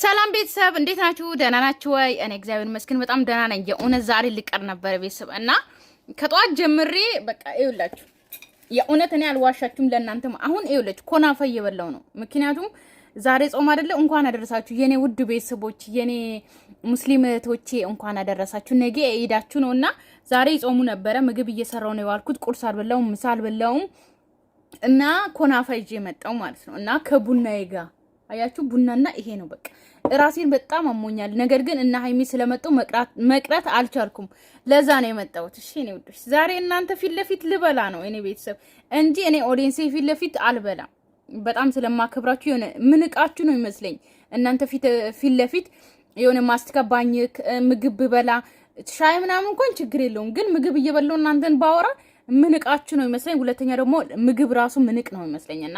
ሰላም ቤተሰብ እንዴት ናችሁ? ደህና ናችሁ ወይ? እኔ እግዚአብሔር ይመስገን በጣም ደህና ነኝ። የእውነት ዛሬ ልቀር ነበር ቤተሰብ እና ከጧት ጀምሬ በቃ ይኸውላችሁ፣ የእውነት እኔ አልዋሻችሁም ለእናንተም። አሁን ይኸውላችሁ ኮናፋ እየበላው ነው። ምክንያቱም ዛሬ ጾም አይደለ? እንኳን አደረሳችሁ የኔ ውድ ቤተሰቦች፣ የኔ ሙስሊም እህቶቼ እንኳን አደረሳችሁ። ነገ ኢዳችሁ ነውና ዛሬ ጾሙ ነበረ። ምግብ እየሰራው ነው የዋልኩት። ቁርስ አልበላውም፣ ምሳ አልበላውም እና ኮናፋ ይዤ መጣው ማለት ነው። እና ከቡናዬ ጋር አያችሁ ቡናና ይሄ ነው በቃ። ራሴን በጣም አሞኛል። ነገር ግን እና ሀይሚ ስለመጡ መቅረት አልቻልኩም። ለዛ ነው የመጣሁት። እሺ እኔ ወዶች ዛሬ እናንተ ፊት ለፊት ልበላ ነው እኔ ቤተሰብ እንጂ እኔ ኦዲየንስ ፊት ለፊት አልበላም። በጣም ስለማከብራችሁ የሆነ ምንቃችሁ ነው ይመስለኝ። እናንተ ፊት ለፊት የሆነ ማስቲካ ባኝክ ምግብ በላ ሻይ ምናምን እንኳን ችግር የለውም። ግን ምግብ እየበላው እናንተን ባወራ ምንቃችሁ ነው ይመስለኝ። ሁለተኛ ደግሞ ምግብ ራሱ ምንቅ ነው ይመስለኝና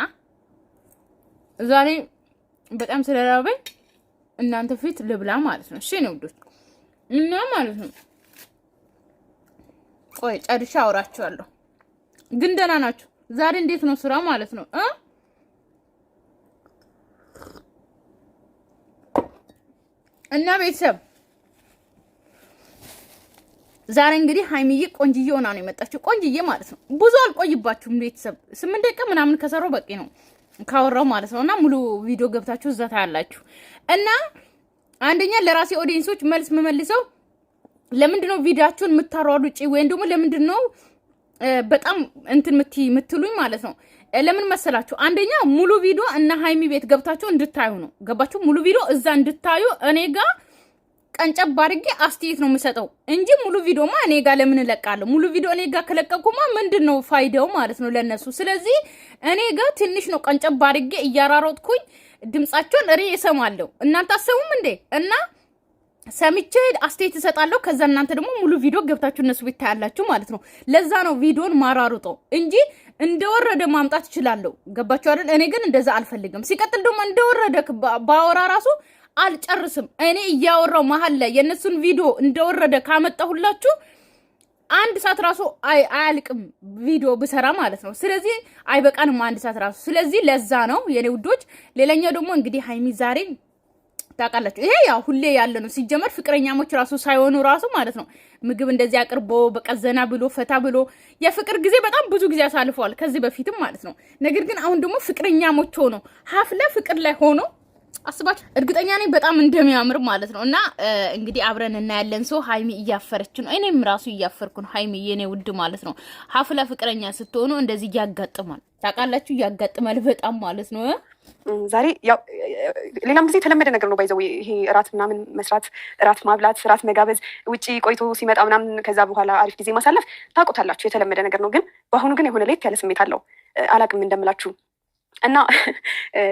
ዛሬ በጣም ስለራበኝ እናንተ ፊት ልብላ ማለት ነው። እሺ ነው ወዶች እና ማለት ነው። ቆይ ጨርሻ አወራችኋለሁ። ግን ደህና ናችሁ? ዛሬ እንዴት ነው ስራ ማለት ነው? እና ቤተሰብ ዛሬ እንግዲህ ሀይሚዬ ቆንጅዬ ሆና ነው የመጣችው። ቆንጅዬ ማለት ነው። ብዙ አልቆይባችሁም ቤተሰብ 8 ደቂቃ ምናምን ከሰራው በቂ ነው ካወራው ማለት ነውና ሙሉ ቪዲዮ ገብታችሁ እዛ ታያላችሁ። እና አንደኛ ለራሴ ኦዲየንሶች መልስ መመልሰው ለምንድነው ቪዲዮአችሁን የምታሯሩጪ ወይም ደግሞ ለምንድነው በጣም እንትን ምትሉኝ ማለት ነው። ለምን መሰላችሁ? አንደኛ ሙሉ ቪዲዮ እና ሀይሚ ቤት ገብታችሁ እንድታዩ ነው። ገባችሁ? ሙሉ ቪዲዮ እዛ እንድታዩ እኔ ጋር ቀንጨብ አድርጌ አስተያየት ነው የምሰጠው እንጂ ሙሉ ቪዲዮማ እኔ ጋር ለምን እለቃለሁ? ሙሉ ቪዲዮ እኔ ጋር ከለቀኩማ ምንድነው ፋይዳው ማለት ነው ለነሱ። ስለዚህ እኔ ጋር ትንሽ ነው ቀንጨብ አድርጌ እያራሮጥኩኝ ድምጻቸውን እኔ እሰማለሁ። እናንተ አሰሙም እንዴ? እና ሰምቼ አስተያየት እሰጣለሁ። ከዛ እናንተ ደግሞ ሙሉ ቪዲዮ ገብታችሁ እነሱ ቤት ታያላችሁ ማለት ነው። ለዛ ነው ቪዲዮን ማራሩጦ እንጂ እንደወረደ ማምጣት እችላለሁ። ገባችሁ አይደል? እኔ ግን እንደዛ አልፈልግም። ሲቀጥል ደግሞ እንደወረደ ባወራ ራሱ አልጨርስም። እኔ እያወራው መሀል ላይ የነሱን ቪዲዮ እንደወረደ ካመጣሁላችሁ 1 ሰዓት ራሱ አያልቅም ቪዲዮ ብሰራ ማለት ነው። ስለዚህ አይበቃንም 1 ሰዓት ራሱ። ስለዚህ ለዛ ነው የኔ ውዶች። ሌላኛው ደግሞ እንግዲህ ሀይሚ ዛሬ ታውቃላችሁ፣ ይሄ ያው ሁሌ ያለ ነው። ሲጀመር ፍቅረኛሞች ራሱ ሳይሆኑ ራሱ ማለት ነው ምግብ እንደዚህ አቅርቦ በቀዘና ብሎ ፈታ ብሎ የፍቅር ጊዜ በጣም ብዙ ጊዜ አሳልፈዋል ከዚህ በፊትም ማለት ነው። ነገር ግን አሁን ደግሞ ፍቅረኛሞች ሆኖ ሀፍለ ፍቅር ላይ ሆኖ አስባችሁ እርግጠኛ ነኝ በጣም እንደሚያምር ማለት ነው። እና እንግዲህ አብረን እናያለን። ሰው ሀይሚ እያፈረች ነው፣ እኔም ራሱ እያፈርኩ ነው። ሀይሚ የኔ ውድ ማለት ነው። ሀፍላ ፍቅረኛ ስትሆኑ እንደዚህ ያጋጥማል። ታውቃላችሁ፣ ያጋጥማል በጣም ማለት ነው። ዛሬ ያው ሌላም ጊዜ የተለመደ ነገር ነው። ባይዘው ይሄ እራት ምናምን መስራት፣ እራት ማብላት፣ እራት መጋበዝ፣ ውጪ ቆይቶ ሲመጣ ምናምን ከዛ በኋላ አሪፍ ጊዜ ማሳለፍ ታውቁታላችሁ፣ የተለመደ ነገር ነው። ግን በአሁኑ ግን የሆነ ለየት ያለ ስሜት አለው። አላቅም እንደምላችሁ እና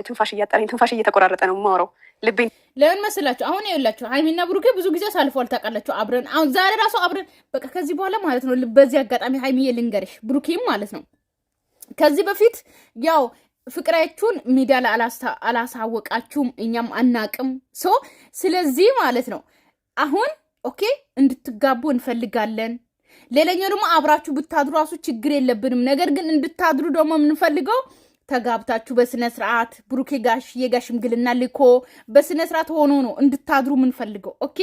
ትንፋሽ እያጠረኝ ትንፋሽ እየተቆራረጠ ነው የማወራው ልቤን። ለምን መስላችሁ? አሁን ይኸውላችሁ ሀይሚና ብሩኬ ብዙ ጊዜ ሳልፈዋል ታውቃላችሁ፣ አብረን። አሁን ዛሬ ራሱ አብረን በቃ ከዚህ በኋላ ማለት ነው። በዚህ አጋጣሚ ሀይሚዬ ልንገርሽ፣ ብሩኬም ማለት ነው ከዚህ በፊት ያው ፍቅራችሁን ሚዲያ ላይ አላሳወቃችሁም፣ እኛም አናቅም። ስለዚህ ማለት ነው አሁን ኦኬ እንድትጋቡ እንፈልጋለን። ሌላኛው ደግሞ አብራችሁ ብታድሩ ራሱ ችግር የለብንም። ነገር ግን እንድታድሩ ደግሞ የምንፈልገው ተጋብታችሁ በስነ ስርዓት ብሩኬ የጋሽ ሽምግልና ልኮ በስነ ስርዓት ሆኖ ነው እንድታድሩ የምንፈልገው። ኦኬ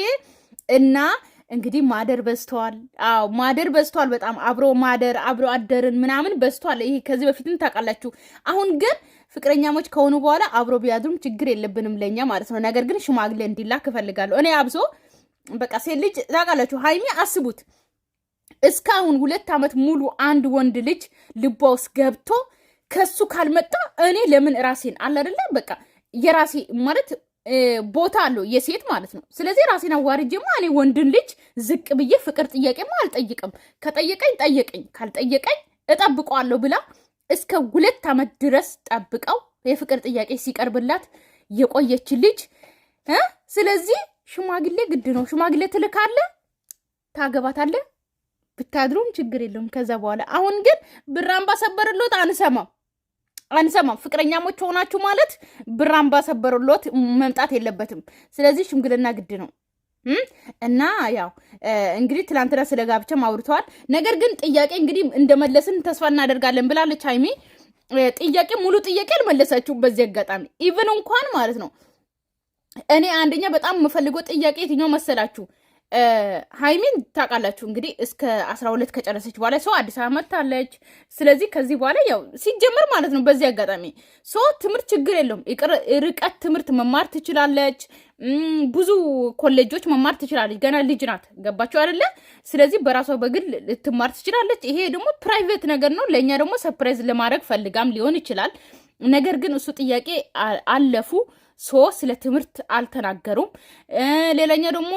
እና እንግዲህ ማደር በዝቷል። አዎ ማደር በዝቷል በጣም አብሮ ማደር አብሮ አደርን ምናምን በዝቷል። ይሄ ከዚህ በፊትም ታውቃላችሁ። አሁን ግን ፍቅረኛሞች ከሆኑ በኋላ አብሮ ቢያድሩም ችግር የለብንም ለኛ ማለት ነው። ነገር ግን ሽማግሌ እንዲላክ እፈልጋለሁ እኔ አብሶ በቃ ሴት ልጅ ታውቃላችሁ። ሀይሚ አስቡት እስካሁን 2 ዓመት ሙሉ አንድ ወንድ ልጅ ልቧ ውስጥ ገብቶ ከሱ ካልመጣ እኔ ለምን ራሴን አለ አይደለ በቃ የራሴ ማለት ቦታ አለው የሴት ማለት ነው። ስለዚህ ራሴን አዋርጄማ እኔ ወንድን ልጅ ዝቅ ብዬ ፍቅር ጥያቄማ አልጠይቅም። ከጠየቀኝ ጠየቀኝ፣ ካልጠየቀኝ እጠብቀዋለሁ ብላ እስከ 2 ዓመት ድረስ ጠብቀው የፍቅር ጥያቄ ሲቀርብላት የቆየች ልጅ ስለዚህ ሽማግሌ ግድ ነው። ሽማግሌ ትልካለ፣ ታገባታለ፣ ብታድሩም ችግር የለውም ከዛ በኋላ። አሁን ግን ብር አምባሰበርሎት አንሰማም። ፍቅረኛሞች ሆናችሁ ማለት ብር አምባሰበርሎት መምጣት የለበትም። ስለዚህ ሽምግልና ግድ ነው። እና ያው እንግዲህ ትላንትና ስለ ጋብቻም አውርተዋል። ነገር ግን ጥያቄ እንግዲህ እንደመለስን ተስፋ እናደርጋለን ብላለች ሀይሚ። ጥያቄ ሙሉ ጥያቄ አልመለሰችውም። በዚህ አጋጣሚ ኢቭን እንኳን ማለት ነው እኔ አንደኛ በጣም የምፈልገው ጥያቄ የትኛው መሰላችሁ? ሀይሚን ታውቃላችሁ እንግዲህ እስከ 12 ከጨረሰች በኋላ ሰው አዲስ አበባ መጥታለች። ስለዚህ ከዚህ በኋላ ያው ሲጀመር ማለት ነው በዚህ አጋጣሚ ሰው ትምህርት ችግር የለውም ርቀት ትምህርት መማር ትችላለች። ብዙ ኮሌጆች መማር ትችላለች። ገና ልጅ ናት። ገባችሁ አይደለ? ስለዚህ በራሷ በግል ልትማር ትችላለች። ይሄ ደግሞ ፕራይቬት ነገር ነው። ለእኛ ደግሞ ሰርፕራይዝ ለማድረግ ፈልጋም ሊሆን ይችላል። ነገር ግን እሱ ጥያቄ አለፉ። ስለ ትምህርት አልተናገሩም። ሌላኛው ደግሞ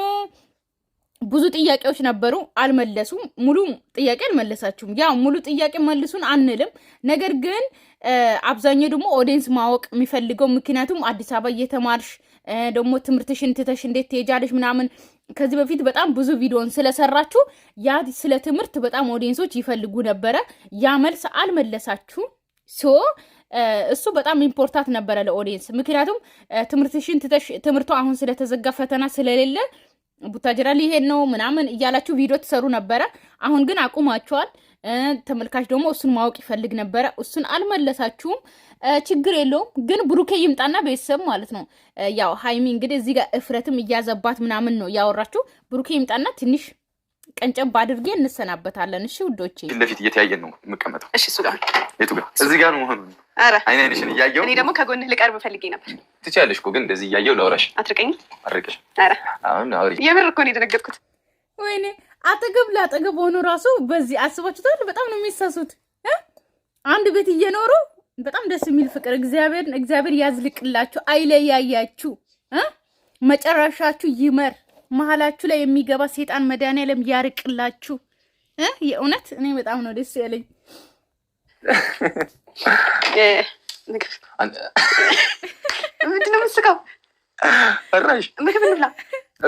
ብዙ ጥያቄዎች ነበሩ፣ አልመለሱም። ሙሉ ጥያቄ አልመለሳችሁም። ያው ሙሉ ጥያቄ መልሱን አንልም። ነገር ግን አብዛኛው ደግሞ ኦዲየንስ ማወቅ የሚፈልገው ምክንያቱም አዲስ አበባ እየተማርሽ ደግሞ ትምህርትሽን ትተሽ እንዴት ትሄጃለሽ ምናምን ከዚህ በፊት በጣም ብዙ ቪዲዮን ስለሰራችሁ ያ ስለ ትምህርት በጣም ኦዲየንሶች ይፈልጉ ነበረ። ያ መልስ አልመለሳችሁም። እሱ በጣም ኢምፖርታንት ነበረ ለኦዲየንስ። ምክንያቱም ትምህርትሽን ትተሽ ትምህርቱ አሁን ስለተዘጋ ፈተና ስለሌለ ቡታጅራ ሊሄድ ነው ምናምን እያላችሁ ቪዲዮ ትሰሩ ነበረ። አሁን ግን አቁማችኋል። ተመልካች ደግሞ እሱን ማወቅ ይፈልግ ነበረ። እሱን አልመለሳችሁም። ችግር የለውም ግን ብሩኬ ይምጣና ቤተሰብ ማለት ነው። ያው ሀይሚ እንግዲህ እዚህ ጋር እፍረትም እያዘባት ምናምን ነው ያወራችሁ። ብሩኬ ይምጣና ትንሽ ቀንጨብ አድርጌ እንሰናበታለን። እሺ ውዶቼ፣ ፊት ለፊት እየተያየን ነው የምቀመጠው። እሺ እሱ ጋር የቱ ጋር? እዚህ ጋር ነው መሆኑ። ኧረ አይነሽን እያየው እኔ ደግሞ ከጎንህ ልቀርብ ፈልጌ ነበር። ትችያለሽ እኮ ግን እንደዚህ እያየው ላውራሽ። አትርቀኝ። አርቀሽ። ኧረ አሁን አውሪ። የምር እኮ ነው የደነገጥኩት። ወይኔ አጠገብ ለአጠገብ ሆኖ ራሱ በዚህ አስባችሁታል? በጣም ነው የሚሳሱት። አንድ ቤት እየኖሩ በጣም ደስ የሚል ፍቅር። እግዚአብሔር ያዝልቅላችሁ፣ አይለያያችሁ፣ መጨረሻችሁ ይመር። መሀላችሁ ላይ የሚገባ ሴጣን መድኃኒዓለም ያርቅላችሁ። የእውነት እኔ በጣም ነው ደስ ያለኝ። ምንድን ነው የምትስቀው? ፈራሽ? ምግብ እንብላ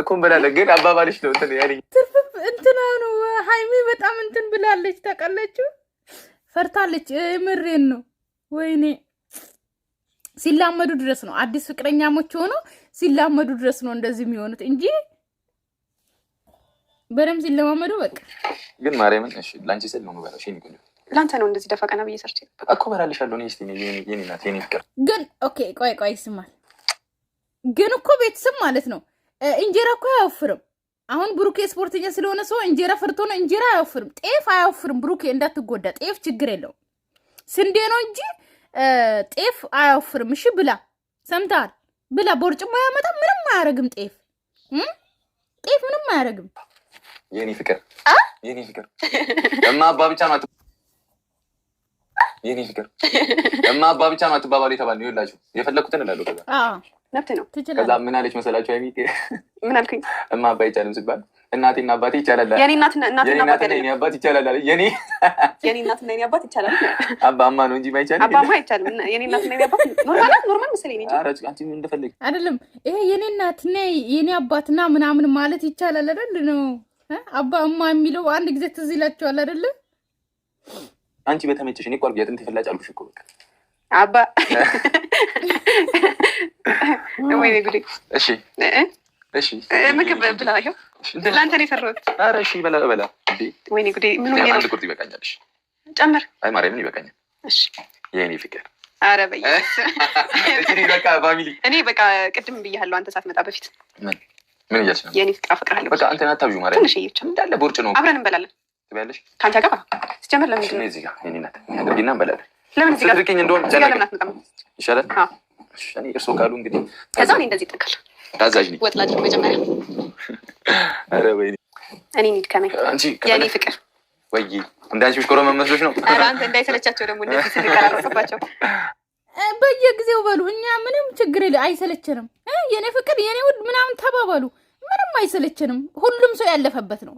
እኮ እንበላለን፣ ግን አባባልሽ ነው እንትን ያለኝ። ትርፍ እንትና ነው ሀይሚ በጣም እንትን ብላለች። ታውቃላችሁ፣ ፈርታለች። ምሬን ነው። ወይኔ ሲላመዱ ድረስ ነው አዲስ ፍቅረኛሞች ሆኖ ሲላመዱ ድረስ ነው እንደዚህ የሚሆኑት እንጂ በደምብ ሲለማመዱ በቃ። ግን ማርያምን እሺ፣ ላንቺ ስል ነው የምበላው። እሺ ንቁኝ፣ ላንተ ነው እንደዚህ ደፋ ቀና ብዬ ሰርቼ እኮ በላልሻለሁ። እኔ እስቲ የኔ ናት የኔ ፍቅር። ግን ኦኬ፣ ቆይ ይስማል። ግን እኮ ቤተሰብ ማለት ነው እንጀራ እኮ አያወፍርም። አሁን ብሩኬ ስፖርተኛ ስለሆነ ሰው እንጀራ ፈርቶ ነው። እንጀራ አያወፍርም፣ ጤፍ አያወፍርም። ብሩኬ እንዳትጎዳ፣ ጤፍ ችግር የለውም። ስንዴ ነው እንጂ ጤፍ አያወፍርም። እሺ ብላ፣ ሰምተሃል? ብላ። ቦርጭም አያመጣም፣ ምንም አያረግም። ጤፍ ምንም አያረግም። የኔ ፍቅር እማ አባ ብቻ ነው የኔ ፍቅር እማ አባ ብቻ ነው አትባባሉ የተባለው። ይኸውላችሁ የፈለኩትን እላለሁ። ከዛ ነፍት ነው። ከዛ ምን አለች መሰላችሁ? አይሚ ምን አልኩኝ? እማ አባ አይቻልም ሲባል እናቴና አባቴ ይቻላል። የኔ እናትና የኔ አባት ይቻላል አለ። የኔ እናትና የኔ አባት ይቻላል። አባማ ነው እንጂ ማይቻልም። አባማ አይቻልም። የኔ እናትና የኔ አባት ኖርማል መሰለኝ እንጂ። ኧረ አንቺ ምን እንደፈለግ አይደለም። ይሄ የኔ እናትና የኔ አባትና ምናምን ማለት ይቻላል አይደል? ነው አባ እማ የሚለው አንድ ጊዜ ትዝ ይላችኋል አይደለ? አንቺ በተመቸሽ እኔ ቋልብ የጥንት ፍላጭ አልኩሽ እኮ በቃ አባ። ወይኔ ጉዴ። እሺ ምግብ ብላ። ይኸው ለአንተ ነው የፈራሁት። ኧረ እሺ በላ። ወይኔ ጉዴ። ምን ሆኜ ነው? አንድ ቁርጥ ይበቃኛል። እሺ ጨምር። አይ ማርያምን ይበቃኛል። እሺ የኔ ፍቅር። ኧረ በየስ እሺ በቃ ፋሚሊ። እኔ በቃ ቅድም ብያለሁ አንተ ሳትመጣ በፊት። ምን እያልሽ ነው? የኔ ፍቅር አፈቅርሃለሁ። በቃ አንተ ናታብዩ ማርያም። ትንሽ እየቻ እንዳለ ቦርጭ ነው። አብረን እንበላለን። ትበያለሽ? ካንተ ጋር ሲጀምር ለምን ነው እዚህ ጋር የኔ ናት ያደርግና እንበላለን። ለምን እዚህ ጋር ትርቂኝ እንደሆነ ይሻላል። እሺ እኔ እርሶ ካሉ እንግዲህ ከዛ እኔ እንደዚህ ጥቅል ታዛዥ ነኝ። ወጥ ላድርግ መጀመሪያ። ኧረ ወይኔ እኔ እንድከመኝ የኔ ፍቅር። ወይ እንዳንቺ ምሽኮሮ መመስሎሽ ነው? ኧረ አንተ እንዳይሰለቻቸው ደግሞ እንደዚህ ስንቀራረጽባቸው በየጊዜው በሉ። እኛ ምንም ችግር የለ፣ አይሰለችንም። የኔ ፍቅር የኔ ውድ ምናምን ተባባሉ። ምንም አይሰለችንም። ሁሉም ሰው ያለፈበት ነው።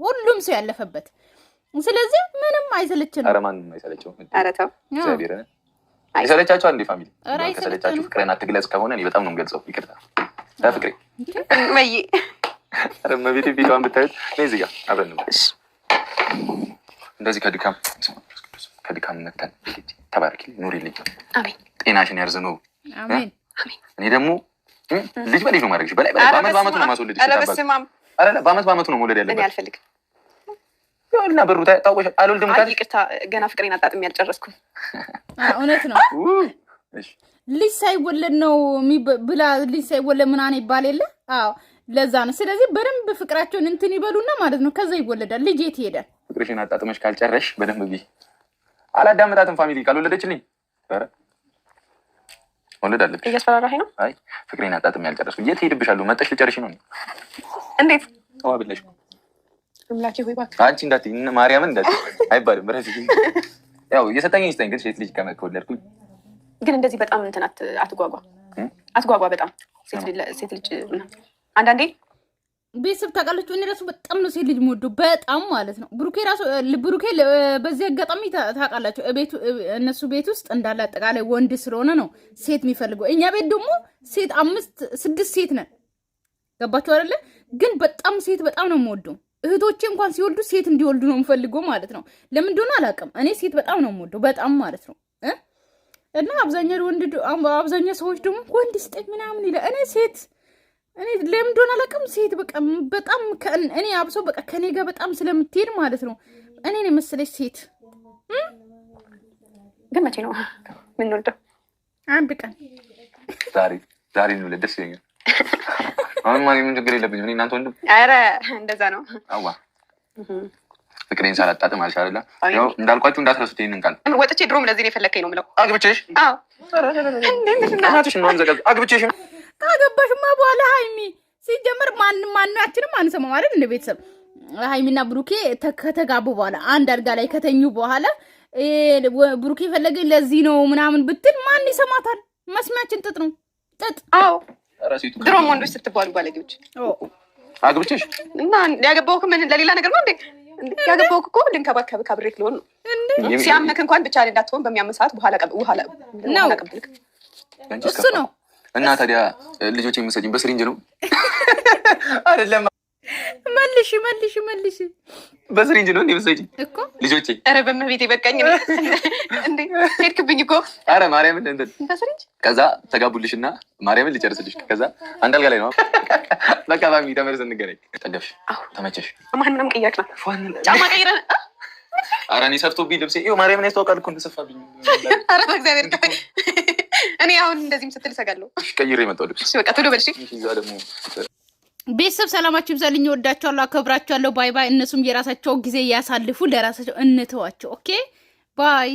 ስለዚህ ምንም አይሰለችንም። ኧረ ማንም አይሰለቸው። ኧረ ተው እግዚአብሔር አይሰለቻቸው። አንዴ ፋሚሊ ከሰለቻችሁ ፍቅሬን አትግለጽ ከሆነ እኔ በጣም ነው የምገልጸው። ይቅርታ ፍቅሬ ወይ ኧረ መቤቴ ቪዲዮዋን ብታዩት እኔ እዚህ ጋር አብረን ነው እንደዚህ ከድካም መተን ተባረኪ ኑሪልኝ። አሜን። ጤናሽን ያርዝመው። አሜን። እኔ ደግሞ ልጅ በልጅ ነው ማድረግሽ። በላይ በአመት ነው ማስወለድሽ። በአመት ነው መውለድ ያለበት። እኔ አልፈልግም። እና በሩ ታውቆሽ አልወልድም ካልሽ ይቅርታ፣ ገና ፍቅሬን አጣጥሜ አልጨረስኩም። እውነት ነው። ልጅ ሳይወለድ ነው ብላ ልጅ ሳይወለድ ምናምን ይባል የለ? አዎ ለዛ ነው። ስለዚህ በደንብ ፍቅራቸውን እንትን ይበሉና ማለት ነው። ከዛ ይወለዳል። ልጅ የት ይሄዳል? ፍቅርሽን አጣጥመሽ ካልጨረሽ በደንብ ቢ አላዳመጣትም። ፋሚሊ ካልወለደችልኝ ወለድ አለብሽ። እያስፈራራኸኝ ነው? አይ ፍቅሬን አጣጥሜ ያልጨረስኩ የት ሄድብሻለሁ? መጠሽ ልጨርሽ ነው። እንዴት ተዋ ብለሽ አምላኬ ሆይ እባክህ አንቺ እንዳትዪ ማርያምን እንዳትዪ አይባልም። ረፊ ያው እየሰጠኝ ይስጠኝ። ግን ሴት ልጅ ከወለድኩኝ ግን እንደዚህ በጣም እንትን አትጓጓ። በጣም ሴት ልጅ አንዳንዴ ቤተሰብ ታውቃለች። እኔ ራሱ በጣም ነው ሴት ልጅ የምወደው በጣም ማለት ነው። ብሩኬ በዚህ አጋጣሚ ታውቃላችሁ እነሱ ቤት ውስጥ እንዳለ አጠቃላይ ወንድ ስለሆነ ነው ሴት የሚፈልገው። እኛ ቤት ደግሞ ሴት 5-6 ሴት ነን። ገባችሁ አይደለ? ግን በጣም ሴት በጣም ነው የምወደው። እህቶቼ እንኳን ሲወልዱ ሴት እንዲወልዱ ነው የምፈልገው ማለት ነው። ለምን እንደሆነ አላውቅም። እኔ ሴት በጣም ነው የምወደው በጣም ማለት ነው። እና አብዛኛው ሰዎች ደግሞ ወንድ ስጠኝ ምናምን ይላል። እኔ ለምን እንደሆነ አላውቅም። ሴት በቃ በጣም እኔ አብሶ በቃ ከኔ ጋር በጣም ስለምትሄድ ማለት ነው። እኔን የመሰለች ሴት ግን መቼ ነው የምንወልደው? አንድ ቀን ዛሬ ነው ደስ ይለኛል። አሁን ማን ምን ችግር የለብኝም። እኔ እናንተ ወንድም ኧረ እንደዛ ነው። አዋ ፍቅሬን ሳላጣጥም አልሽ አይደለ? ያው እንዳልኳችሁ እንዳትረሱት ይሄንን ቃል። ወጥቼ ድሮም ለዚህ ነው የፈለከኝ ነው የምለው። አግብቼሽ? አዎ እናትሽ ነው ዘጋብ አግብቼሽ። ካገባሽማ በኋላ ሀይሚ ሲጀመር ማናችንም አንሰማም ማለት እንደ ቤተሰብ ሀይሚና ብሩኬ ከተጋቡ በኋላ አንድ አልጋ ላይ ከተኙ በኋላ ብሩኬ ፈለገኝ ለዚህ ነው ምናምን ብትል ማን ይሰማታል? መስሚያችን ጥጥ ነው ጥጥ። አዎ ድሮም ወንዶች ስትባሉ ባለጌዎች። አግብቼሽ እና ያገባሁህ ምን ለሌላ ነገር ነው እንዴ? ያገባሁህ እኮ ልንከባከብህ አብሬክ ልሆን ነው። ሲያምክ እንኳን ብቻ እንዳትሆን በሚያምህ ሰዓት በኋላ ቀብልክ እሱ ነው። እና ታዲያ ልጆች የምሰጪኝ በስሪንጅ ነው አይደለም? መልሽ በስሪንጅ ነው እንዴ የምትሰጪኝ እኮ ልጆቼ? ኧረ በመቤቴ በቃኝ እንዴ ሄድክብኝ እኮ። ኧረ ማርያምን እንትን በስሪንጅ ከዛ ተጋቡልሽና ማርያምን ልጨርስልሽ። ከዛ አንድ አልጋ ላይ ነው በቃ ፋሚሊ ተመልሰን እንገናኝ። ጠገብሽ? ተመቸሽ? ማንንም ቀየርክ ነው ጫማ ቀይረን? ኧረ እኔ ሰፍቶብኝ ልብሴ ይኸው ማርያምን ያስታውቃል እኮ እንደሰፋብኝ። ኧረ በእግዚአብሔር እኔ አሁን እንደዚህም ስትል እሰጋለሁ። ቀይሬ የመጣው ልብስ በቃ ቶሎ በልሽ። ደግሞ ቤተሰብ ሰላማችሁ ይብዛልኝ። እወዳችኋለሁ፣ አከብራችኋለሁ። ባይ ባይ። እነሱም የራሳቸው ጊዜ ያሳልፉ፣ ለራሳቸው እንተዋቸው። ኦኬ ባይ